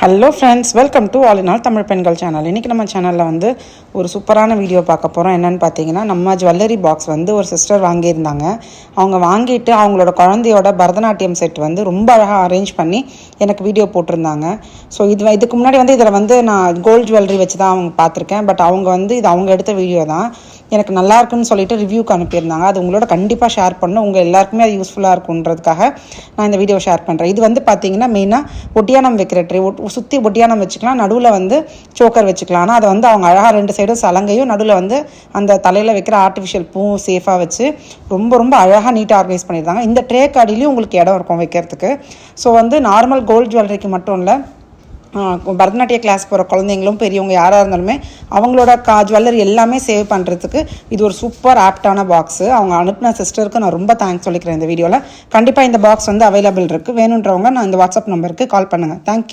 Hello friends, welcome to all in all Tamil பெண்கள் channel. இன்றைக்கி நம்ம சேனலில் வந்து ஒரு சூப்பரான வீடியோ பார்க்க போகிறோம். என்னென்னு பார்த்தீங்கன்னா, நம்ம ஜுவல்லரி பாக்ஸ் வந்து ஒரு சிஸ்டர் வாங்கியிருந்தாங்க. அவங்க வாங்கிட்டு அவங்களோட குழந்தையோட பரதநாட்டியம் செட் வந்து ரொம்ப அழகாக அரேஞ்ச் பண்ணி எனக்கு வீடியோ போட்டிருந்தாங்க. ஸோ இதுக்கு முன்னாடி வந்து இதில் வந்து நான் கோல்டு ஜுவல்லரி வச்சு தான் அவங்க பார்த்துருக்கேன். பட் அவங்க வந்து இது அவங்க எடுத்த வீடியோ தான். எனக்கு நல்லா இருக்குன்னு சொல்லிட்டு ரிவ்யூக்கு அனுப்பியிருந்தாங்க. அது உங்களோட கண்டிப்பாக ஷேர் பண்ணணும். உங்கள் எல்லாருக்குமே அது யூஸ்ஃபுல்லாக இருக்குன்றதுக்காக நான் இந்த வீடியோ ஷேர் பண்ணுறேன். இது வந்து பார்த்தீங்கன்னா மெயினாக ஒட்டியானம் வைக்கிற ட்ரே, சுற்றி ஒட்டியானம் வச்சுக்கலாம், நடுவில் வந்து சோக்கர் வச்சுக்கலாம். ஆனால் அதை வந்து அவங்க அழகாக 2 சைடும் சலங்கையும் நடுவில் வந்து அந்த தலையில் வைக்கிற ஆர்டிஃபிஷியல் பூவும் சேஃபாக வச்சு ரொம்ப ரொம்ப அழகாக நீட்டாக ஆர்கனைஸ் பண்ணியிருந்தாங்க. இந்த ட்ரே காடிலையும் உங்களுக்கு இடம் இருக்கும் வைக்கிறதுக்கு. ஸோ வந்து நார்மல் கோல்டு ஜுவல்லரிக்கு மட்டும் இல்லை, பரதநாட்டிய கிளாஸ் போகிற குழந்தைங்களும் பெரியவங்க யாராக இருந்தாலுமே அவங்களோட ஜுவல்லரி எல்லாமே சேவ் பண்ணுறதுக்கு இது ஒரு சூப்பர் ஆப்டான பாக்ஸு. அவங்க அனுப்பின சிஸ்டருக்கு நான் ரொம்ப தேங்க்ஸ் சொல்லிக்கிறேன். இந்த வீடியோவில் கண்டிப்பாக இந்த பாக்ஸ் வந்து அவைலபிள் இருக்குது. வேணுன்றவங்க நான் இந்த வாட்ஸ்அப் நம்பருக்கு கால் பண்ணுங்கள். தேங்க்யூ.